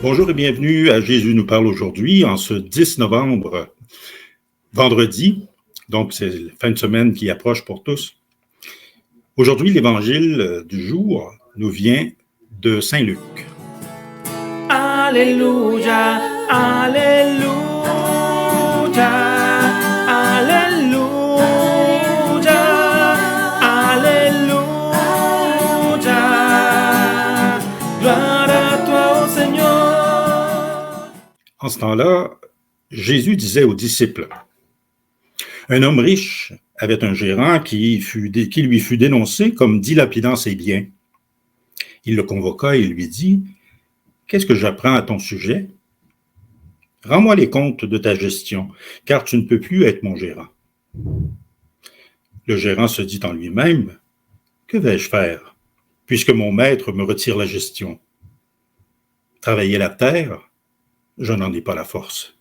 Bonjour et bienvenue à Jésus nous parle aujourd'hui en ce 10 novembre, vendredi. Donc, c'est la fin de semaine qui approche pour tous. Aujourd'hui, l'évangile du jour nous vient de Saint Luc. Alléluia, Alléluia, Alléluia, Alléluia. Gloire à toi, ô Seigneur. En ce temps-là, Jésus disait aux disciples, un homme riche avait un gérant qui lui fut dénoncé comme dilapidant ses biens. Il le convoqua et lui dit, « Qu'est-ce que j'apprends à ton sujet? Rends-moi les comptes de ta gestion, car tu ne peux plus être mon gérant. » Le gérant se dit en lui-même, « Que vais-je faire, puisque mon maître me retire la gestion? Travailler la terre, je n'en ai pas la force.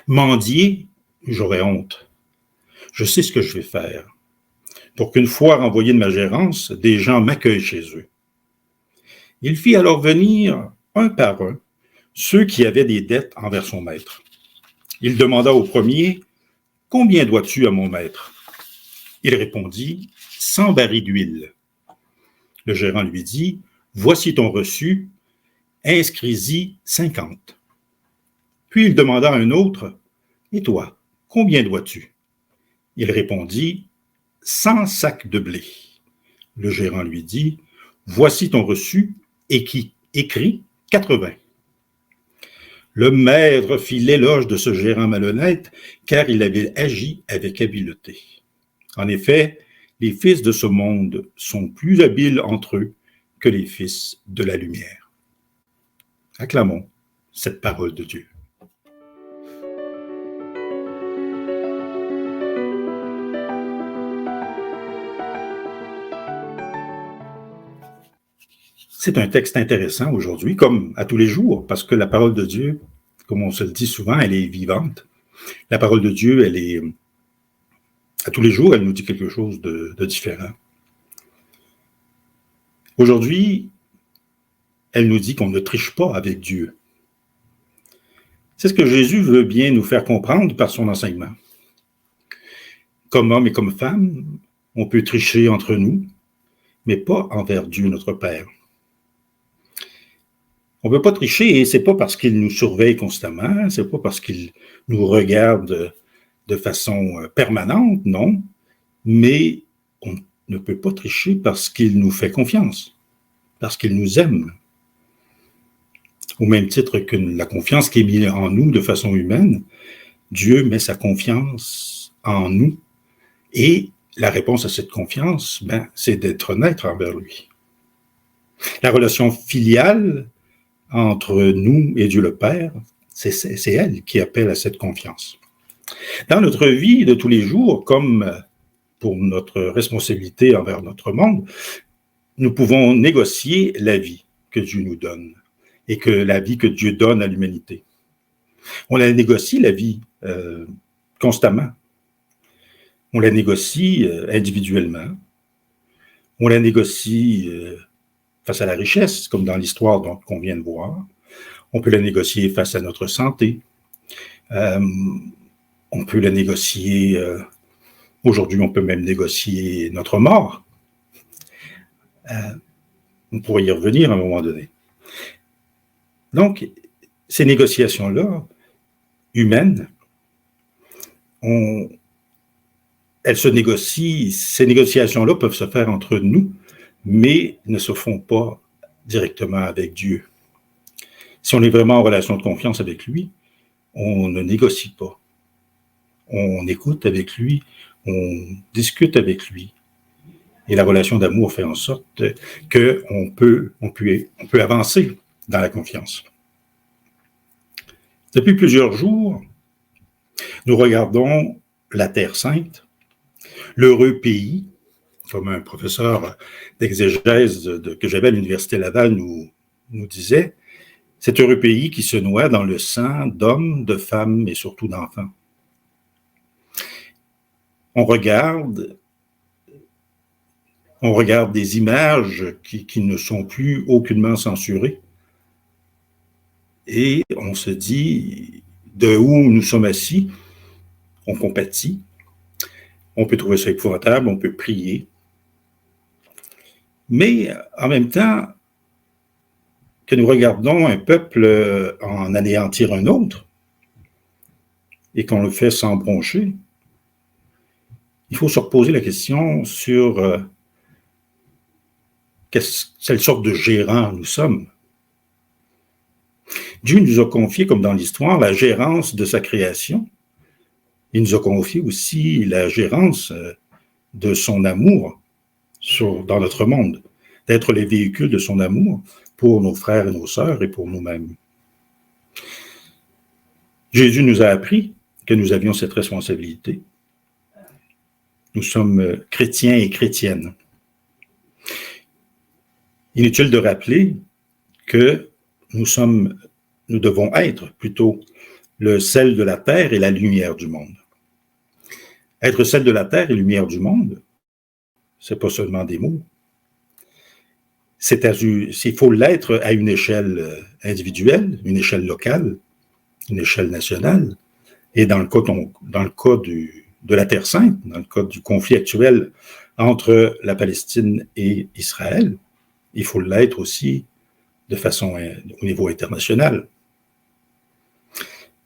Mendier, j'aurais honte. Je sais ce que je vais faire. Pour qu'une fois renvoyé de ma gérance, des gens m'accueillent chez eux. » Il fit alors venir, un par un, ceux qui avaient des dettes envers son maître. Il demanda au premier, « Combien dois-tu à mon maître? » Il répondit, « 100 barils d'huile. » Le gérant lui dit, « Voici ton reçu, inscris-y 50. » Puis il demanda à un autre, « Et toi, combien dois-tu? » Il répondit, « 100 sacs de blé. » Le gérant lui dit, « Voici ton reçu, et qui écrit 80. » Le maître fit l'éloge de ce gérant malhonnête, car il avait agi avec habileté. En effet, les fils de ce monde sont plus habiles entre eux que les fils de la lumière. Acclamons cette parole de Dieu. C'est un texte intéressant aujourd'hui, comme à tous les jours, parce que la parole de Dieu, comme on se le dit souvent, elle est vivante. La parole de Dieu, elle est, à tous les jours, elle nous dit quelque chose de différent. Aujourd'hui, elle nous dit qu'on ne triche pas avec Dieu. C'est ce que Jésus veut bien nous faire comprendre par son enseignement. Comme homme et comme femme, on peut tricher entre nous, mais pas envers Dieu notre Père. On ne peut pas tricher, et c'est pas parce qu'il nous surveille constamment, c'est pas parce qu'il nous regarde de façon permanente, non, mais on ne peut pas tricher parce qu'il nous fait confiance, parce qu'il nous aime. Au même titre que la confiance qui est mise en nous de façon humaine, Dieu met sa confiance en nous, et la réponse à cette confiance, c'est d'être honnête envers lui. La relation filiale entre nous et Dieu le Père, c'est elle qui appelle à cette confiance. Dans notre vie de tous les jours, comme pour notre responsabilité envers notre monde, nous pouvons négocier la vie que Dieu nous donne et que la vie que Dieu donne à l'humanité. On la négocie, la vie, constamment. On la négocie individuellement. On la négocie face à la richesse, comme dans l'histoire qu'on vient de voir. On peut la négocier face à notre santé. On peut la négocier, aujourd'hui on peut même négocier notre mort. On pourrait y revenir à un moment donné. Donc, ces négociations-là, humaines, elles se négocient, ces négociations-là peuvent se faire entre nous, mais ne se font pas directement avec Dieu. Si on est vraiment en relation de confiance avec lui, on ne négocie pas. On écoute avec lui, on discute avec lui. Et la relation d'amour fait en sorte qu'on peut avancer dans la confiance. Depuis plusieurs jours, nous regardons la Terre Sainte, l'heureux pays, comme un professeur d'exégèse que j'avais à l'Université Laval nous disait, cet heureux pays qui se noie dans le sang d'hommes, de femmes et surtout d'enfants. On regarde des images qui ne sont plus aucunement censurées. et on se dit de où nous sommes assis, on compatit, on peut trouver ça épouvantable, on peut prier, mais en même temps, que nous regardons un peuple en anéantir un autre, et qu'on le fait sans broncher, il faut se reposer la question sur quelle sorte de gérant nous sommes. Dieu nous a confié, comme dans l'histoire, la gérance de sa création. Il nous a confié aussi la gérance de son amour dans notre monde, d'être les véhicules de son amour pour nos frères et nos sœurs et pour nous-mêmes. Jésus nous a appris que nous avions cette responsabilité. Nous sommes chrétiens et chrétiennes. Inutile de rappeler que nous devons être plutôt le sel de la terre et la lumière du monde. Être sel de la terre et lumière du monde, c'est pas seulement des mots. Il faut l'être à une échelle individuelle, une échelle locale, une échelle nationale. Et dans le cas de la Terre Sainte, dans le cas du conflit actuel entre la Palestine et Israël, il faut l'être aussi de façon au niveau international.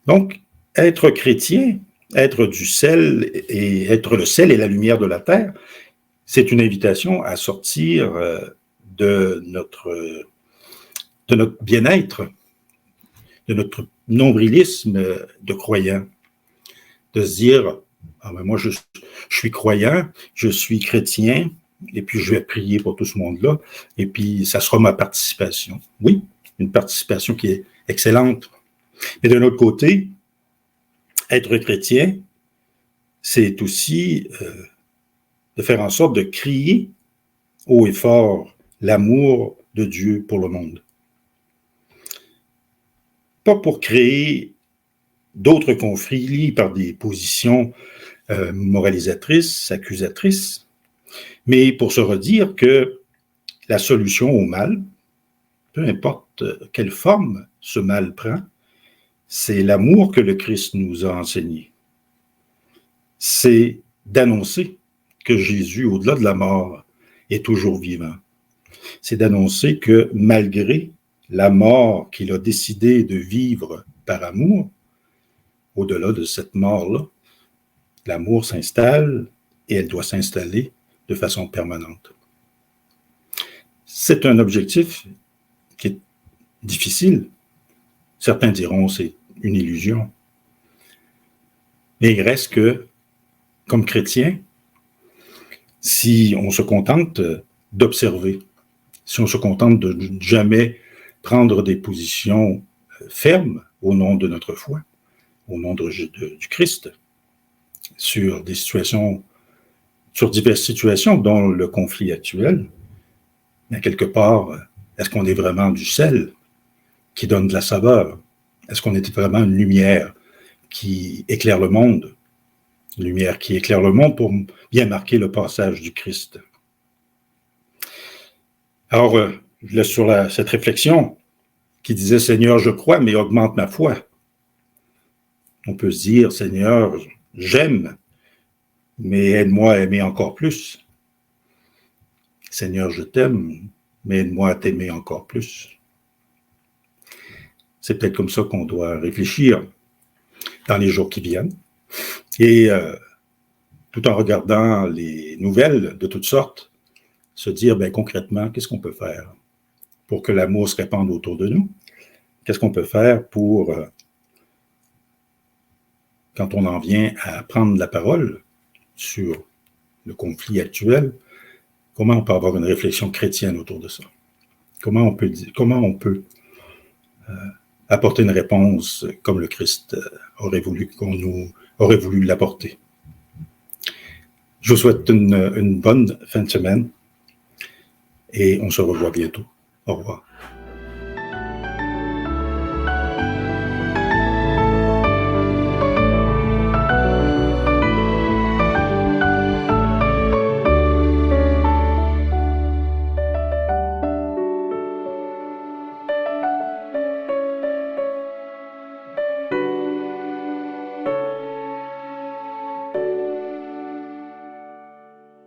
Donc, être chrétien, être du sel et être le sel et la lumière de la terre, c'est une invitation à sortir de notre bien-être, de notre nombrilisme de croyant, de se dire ah ben moi je suis croyant, je suis chrétien, et puis je vais prier pour tout ce monde-là, et puis ça sera ma participation. Oui, une participation qui est excellente. Mais d'un autre côté, être chrétien, c'est aussi de faire en sorte de crier haut et fort l'amour de Dieu pour le monde. Pas pour créer d'autres conflits par des positions moralisatrices, accusatrices, mais pour se redire que la solution au mal, peu importe quelle forme ce mal prend, c'est l'amour que le Christ nous a enseigné. C'est d'annoncer que Jésus, au-delà de la mort, est toujours vivant. C'est d'annoncer que malgré la mort qu'il a décidé de vivre par amour, au-delà de cette mort-là, l'amour s'installe et elle doit s'installer de façon permanente. C'est un objectif qui est difficile. Certains diront que c'est une illusion. Mais il reste que, comme chrétien, si on se contente d'observer, si on se contente de jamais prendre des positions fermes au nom de notre foi, au nom du Christ, sur diverses situations, dont le conflit actuel, mais quelque part, est-ce qu'on est vraiment du sel qui donne de la saveur? Est-ce qu'on est vraiment une lumière qui éclaire le monde? Une lumière qui éclaire le monde pour bien marquer le passage du Christ. Alors, sur cette réflexion qui disait « Seigneur, je crois, mais augmente ma foi », on peut se dire « Seigneur, j'aime, mais aide-moi à aimer encore plus. Seigneur, je t'aime, mais aide-moi à t'aimer encore plus. » C'est peut-être comme ça qu'on doit réfléchir dans les jours qui viennent. Et tout en regardant les nouvelles de toutes sortes, se dire concrètement, qu'est-ce qu'on peut faire pour que l'amour se répande autour de nous? Qu'est-ce qu'on peut faire pour, quand on en vient à prendre la parole sur le conflit actuel, comment on peut avoir une réflexion chrétienne autour de ça? Comment on peut apporter une réponse comme le Christ aurait voulu l'apporter? Je vous souhaite une bonne fin de semaine et on se revoit bientôt. Au revoir.